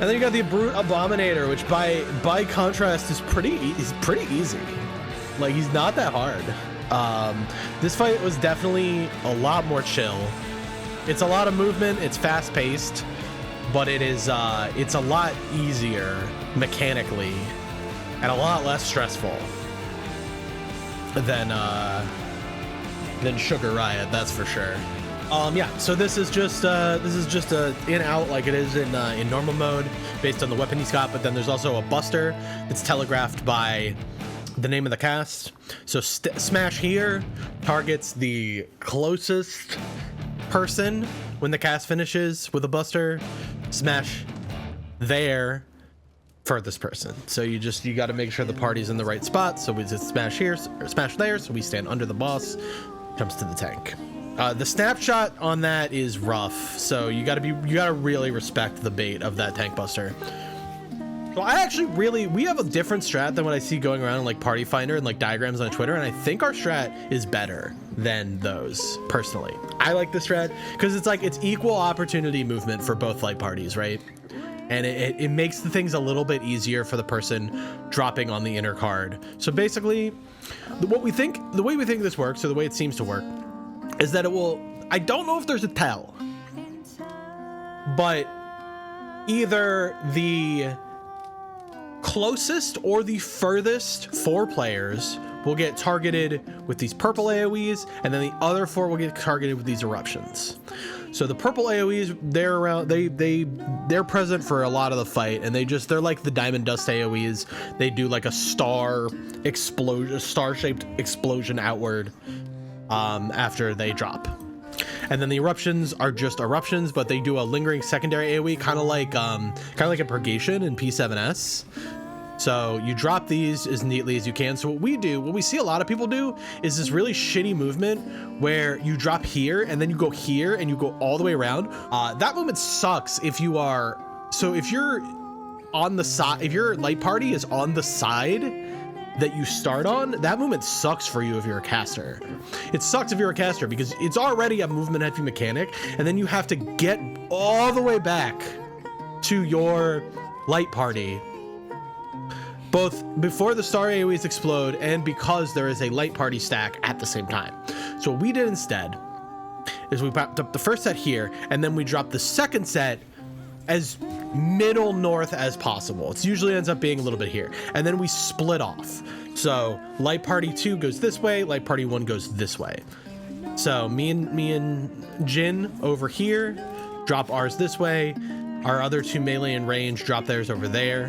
And then you got the Brute Abominator, which by contrast is pretty easy. Like, he's not that hard. This fight was definitely a lot more chill. It's a lot of movement, it's fast paced, but it's a lot easier mechanically and a lot less stressful than Sugar Riot, that's for sure. Yeah, so this is just a in-out like it is in normal mode based on the weapon he's got, but then there's also a Buster that's telegraphed by the name of the cast. So smash here targets the closest person when the cast finishes with a Buster. Smash there, furthest person. So you got to make sure the party's in the right spot. So we just smash here or smash there. So we stand under the boss, jumps to the tank. The snapshot on that is rough. So you got to really respect the bait of that tank Buster. So we have a different strat than what I see going around in like Party Finder and like diagrams on Twitter, and I think our strat is better than those personally. I like the strat because it's equal opportunity movement for both light parties, right? And it makes the things a little bit easier for the person dropping on the inner card. So basically, the way we think this works, or the way it seems to work, is that I don't know if there's a tell, but either the closest or the furthest 4 players will get targeted with these purple AoEs, and then the other 4 will get targeted with these eruptions. So the purple AoEs, they're around, they're present for a lot of the fight, and they're like the diamond dust AoEs. They do like a star-shaped explosion outward after they drop. And then the eruptions are just eruptions, but they do a lingering secondary AoE, kind of like a purgation in P7S. So you drop these as neatly as you can. So what we see a lot of people do is this really shitty movement where you drop here and then you go here and you go all the way around. That movement sucks if you're on the side, if your light party is on the side that you start on, that movement sucks for you if you're a caster. It sucks if you're a caster because it's already a movement heavy mechanic, and then you have to get all the way back to your light party, both before the star AoEs explode and because there is a light party stack at the same time. So what we did instead is we popped up the first set here, and then we dropped the second set as middle north as possible. It usually ends up being a little bit here, and then we split off. So light party 2 goes this way, light party 1 goes this way. So me and Jin over here drop ours this way, our other 2 melee in range drop theirs over there,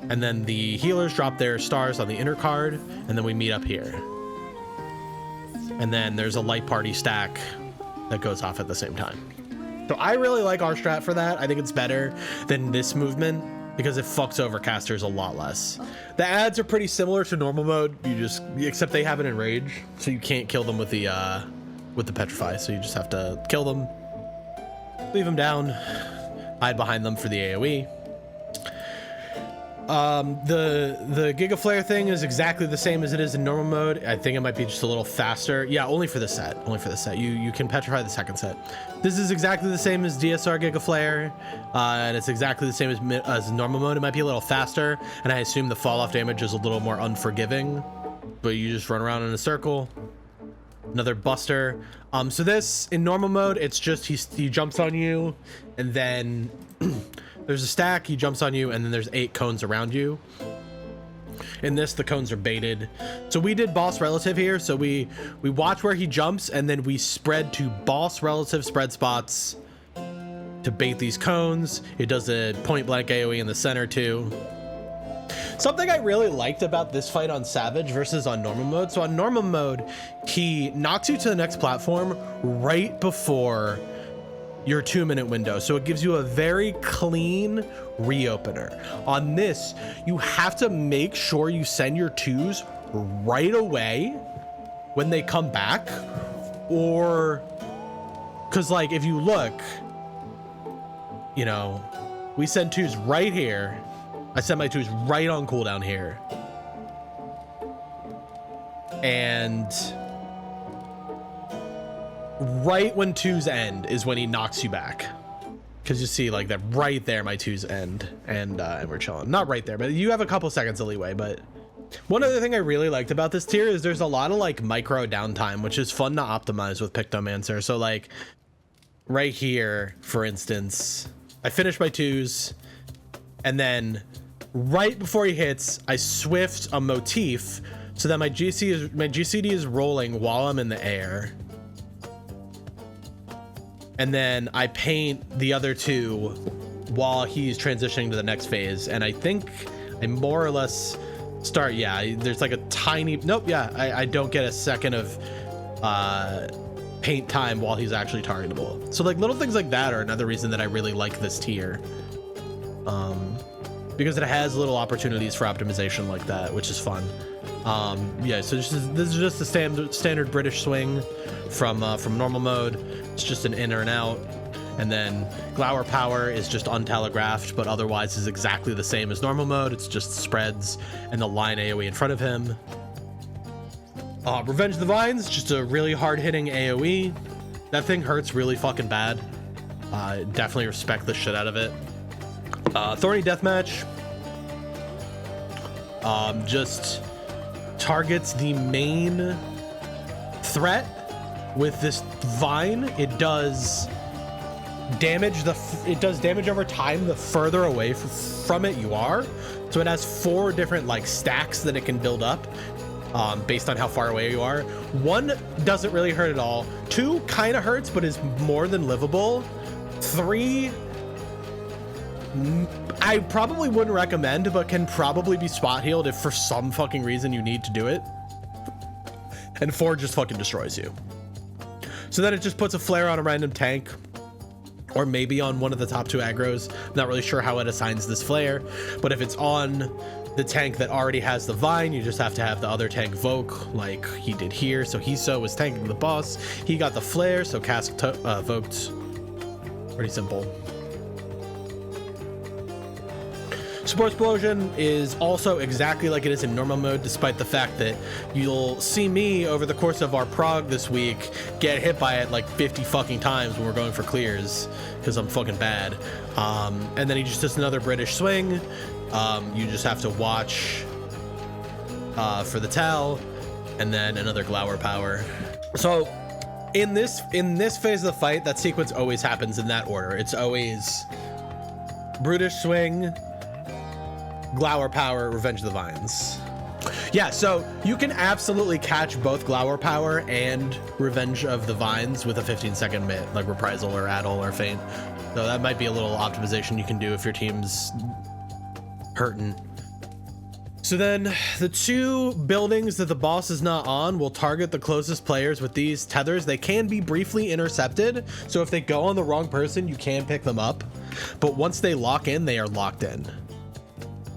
and then the healers drop their stars on the inner card, and then we meet up here. And then there's a light party stack that goes off at the same time. So I really like our strat for that. I think it's better than this movement because it fucks over casters a lot less. The ads are pretty similar to normal mode, except they have it in rage, so you can't kill them with the petrify. So you just have to kill them, leave them down, hide behind them for the AoE. The Giga Flare thing is exactly the same as it is in normal mode. I think it might be just a little faster. Yeah, only for this set. You can petrify the second set. This is exactly the same as DSR Giga Flare, and it's exactly the same as normal mode. It might be a little faster, and I assume the fall off damage is a little more unforgiving, but you just run around in a circle. Another Buster. So this in normal mode, it's just he jumps on you, and then there's a stack, he jumps on you, and then there's 8 cones around you. In this, the cones are baited. So we did boss relative here. So we watch where he jumps, and then we spread to boss relative spread spots to bait these cones. It does a point blank AoE in the center too. Something I really liked about this fight on Savage versus on normal mode. So on normal mode, he knocks you to the next platform right before your 2-minute window, so it gives you a very clean reopener. On this, you have to make sure you send your 2s right away when they come back, or because like if you look, you know, we send 2s right here. I send my 2s right on cooldown here, and right when 2s end is when he knocks you back. because you see like that right there, my twos end, and we're chilling. Not right there, but you have a couple seconds of leeway. But one other thing I really liked about this tier is there's a lot of like micro downtime, which is fun to optimize with Pictomancer. So like right here, for instance, I finish my twos, and then right before he hits, I swift a motif so that my GCD is rolling while I'm in the air. And then I paint the other two while he's transitioning to the next phase. And I think I more or less start, yeah, there's like a tiny, nope, yeah, I don't get a second of paint time while he's actually targetable. So like little things like that are another reason that I really like this tier. Because it has little opportunities for optimization like that, which is fun. Yeah, so this is just the standard British swing from normal mode. It's just an in or an out, and then Glower Power is just untelegraphed, but otherwise is exactly the same as normal mode. It's just spreads and the line AoE in front of him. Revenge of the Vines, just a really hard-hitting AoE. That thing hurts really fucking bad. Definitely respect the shit out of it. Thorny Deathmatch. Just targets the main threat with this vine. It does damage over time the further away from it you are. So it has 4 different like stacks that it can build up based on how far away you are. 1 doesn't really hurt at all. 2 kind of hurts but is more than livable. 3 I probably wouldn't recommend, but can probably be spot healed if for some fucking reason you need to do it. And 4 just fucking destroys you. So then it just puts a flare on a random tank, or maybe on one of the top 2 aggro's. I'm not really sure how it assigns this flare, but if it's on the tank that already has the vine, you just have to have the other tank Voke like he did here. So Hiso was tanking the boss. He got the flare, so Cask Voked. Pretty simple. Support Explosion is also exactly like it is in normal mode, despite the fact that you'll see me over the course of our prog this week get hit by it like 50 fucking times when we're going for clears because I'm fucking bad. And then he just does another British swing. You just have to watch for the towel, and then another Glower Power. So in this phase of the fight, that sequence always happens in that order. It's always British swing, Glower Power, Revenge of the Vines. Yeah, so you can absolutely catch both Glower Power and Revenge of the Vines with a 15-second mitt, like Reprisal or Addle or Feint. So that might be a little optimization you can do if your team's hurting. So then the 2 buildings that the boss is not on will target the closest players with these tethers. They can be briefly intercepted, so if they go on the wrong person, you can pick them up. But once they lock in, they are locked in.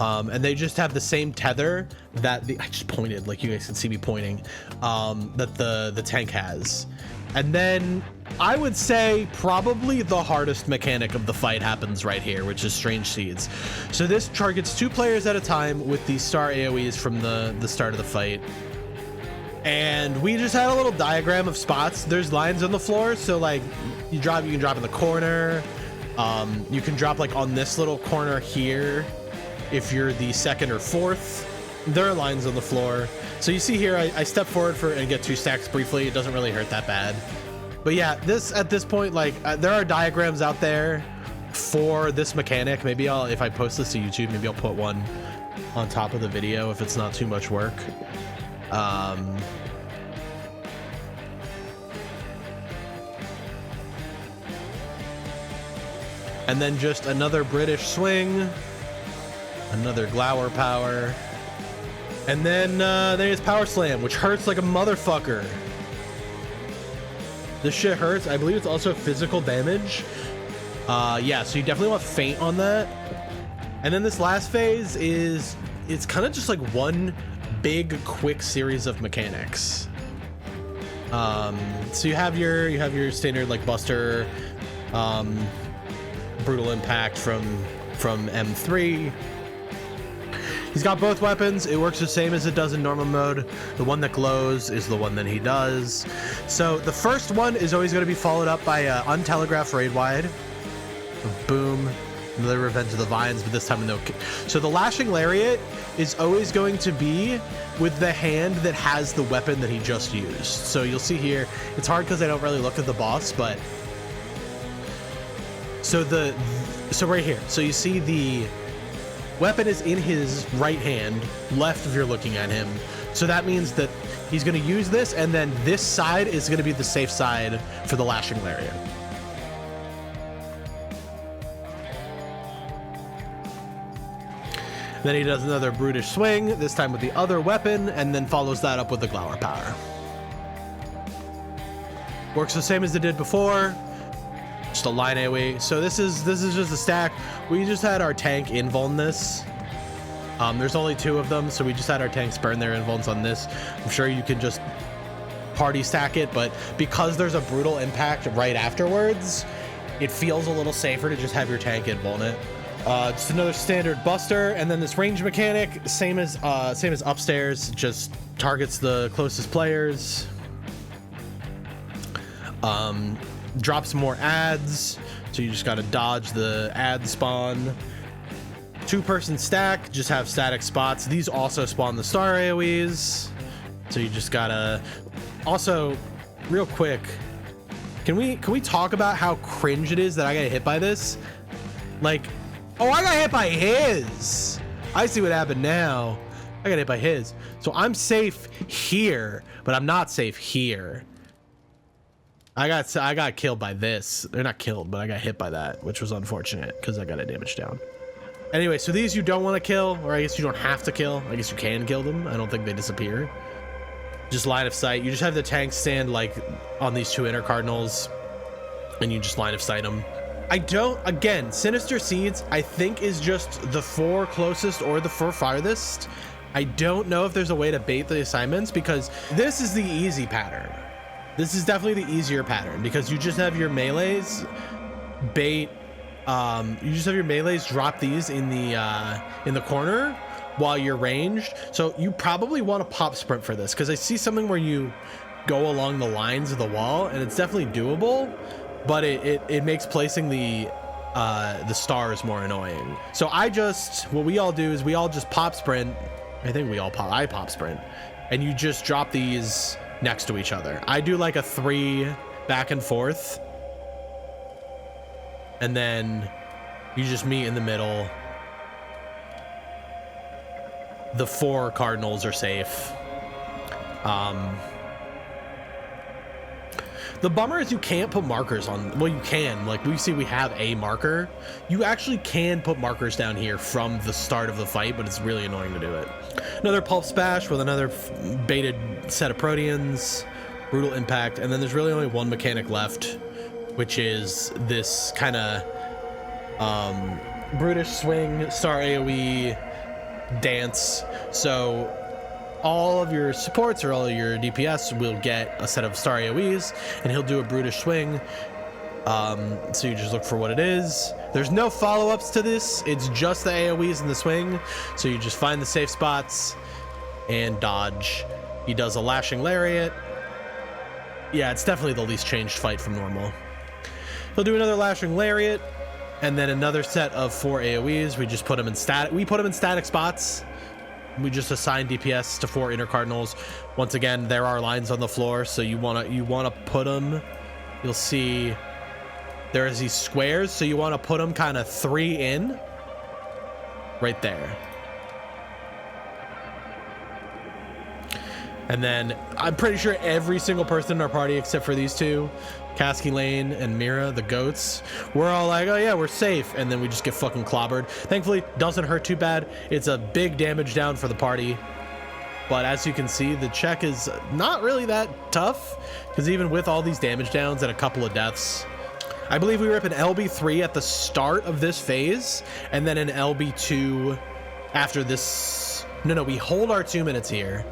And they just have the same tether that I just pointed, like you guys can see me pointing, that the tank has. And then I would say probably the hardest mechanic of the fight happens right here, which is Strange Seeds. So this targets 2 players at a time with the star AoEs from the start of the fight. And we just had a little diagram of spots. There's lines on the floor, so like you can drop in the corner. You can drop like on this little corner here if you're the 2nd or 4th. There are lines on the floor. So you see here, I step forward and get 2 stacks briefly. It doesn't really hurt that bad. But yeah, at this point, like there are diagrams out there for this mechanic. Maybe if I post this to YouTube, maybe I'll put one on top of the video if it's not too much work. And then just another British swing, another Glower Power, and then there's Power Slam, which hurts like a motherfucker. This shit hurts. I believe it's also physical damage. Yeah, so you definitely want Feint on that. And then this last phase it's kind of just like one big quick series of mechanics. So you have your standard like Buster, Brutal Impact from M3. He's got both weapons. It works the same as it does in normal mode. The one that glows is the one that he does. So the first one is always going to be followed up by Untelegraph Raid Wide. Boom. Another Revenge of the Vines, but this time no. So the Lashing Lariat is always going to be with the hand that has the weapon that he just used. So you'll see here, it's hard because I don't really look at the boss, but so right here, so you see the weapon is in his right hand, left if you're looking at him. So that means that he's going to use this, and then this side is going to be the safe side for the Lashing Lariat. Then he does another Brutish Swing, this time with the other weapon, and then follows that up with the Glower Power. Works the same as it did before, just a line AoE. So this is just a stack. We just had our tank invuln this. There's only 2 of them, so we just had our tanks burn their invulns on this. I'm sure you can just party stack it, but because there's a brutal impact right afterwards, it feels a little safer to just have your tank invuln it. Just another standard buster, and then this range mechanic, same as upstairs, just targets the closest players. Drops more adds, so you just gotta dodge the ad spawn. 2-person stack, just have static spots. These also spawn the star AoEs, so you just gotta. Also, real quick, can we talk about how cringe it is that I got hit by this? Like, oh, I got hit by his. I see what happened now. I got hit by his. So I'm safe here, but I'm not safe here. I got killed by this. They're not killed, but I got hit by that, which was unfortunate because I got a damage down. Anyway, so these you don't want to kill, or I guess you don't have to kill. I guess you can kill them. I don't think they disappear. Just line of sight. You just have the tank stand like on these 2 inner cardinals, and you just line of sight them. Again, Sinister Seeds, I think, is just the 4 closest or the 4 farthest. I don't know if there's a way to bait the assignments, because this is the easy pattern. This is definitely the easier pattern, because you just have your melees bait. You just have your melees drop these in the corner while you're ranged. So you probably want to pop sprint for this, because I see something where you go along the lines of the wall, and it's definitely doable. But it makes placing the stars more annoying. So what we all do is we all just pop sprint. I pop sprint, and you just drop these next to each other. I do like a 3 back and forth, and then you just meet in the middle. The 4 cardinals are safe. The bummer is you can't put markers on. Well, you can. Like, we see we have a marker. You actually can put markers down here from the start of the fight, but it's really annoying to do it. Another Pulse Bash with another baited set of Proteans. Brutal Impact. And then there's really only 1 mechanic left, which is this kind of Brutish Swing, Star AoE dance. So all of your supports or all of your DPS will get a set of Star AoEs, and he'll do a Brutish Swing. So you just look for what it is. There's no follow-ups to this. It's just the AoEs and the swing. So you just find the safe spots and dodge. He does a Lashing Lariat. Yeah, it's definitely the least changed fight from normal. He'll do another Lashing Lariat, and then another set of 4 AoEs. We just put him in static spots. We just assign DPS to 4 inner cardinals. Once again, there are lines on the floor, so you wanna put them. You'll see there's these squares, so you want to put them kind of 3 in, right there. And then I'm pretty sure every single person in our party, except for these 2, Kasky Lane and Mira, the goats, we're all like, oh yeah, we're safe, and then we just get fucking clobbered. Thankfully, doesn't hurt too bad. It's a big damage down for the party, but as you can see, the check is not really that tough, because even with all these damage downs and a couple of deaths, I believe we rip an LB3 at the start of this phase, and then an LB2 after this. No, we hold our 2 minutes here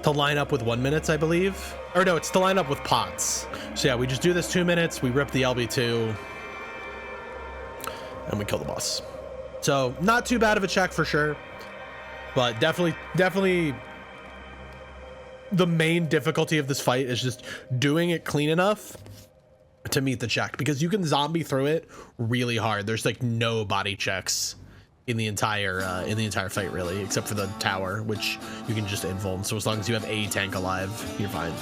to line up with 1 minute, I believe. Or no, it's to line up with pots. So yeah, we just do this 2 minutes, we rip the LB2, and we kill the boss. So not too bad of a check for sure, but definitely the main difficulty of this fight is just doing it clean enough to meet the check, because you can zombie through it really hard. There's like no body checks in the entire fight, really, except for the tower, which you can just invuln. So as long as you have a tank alive, you're fine.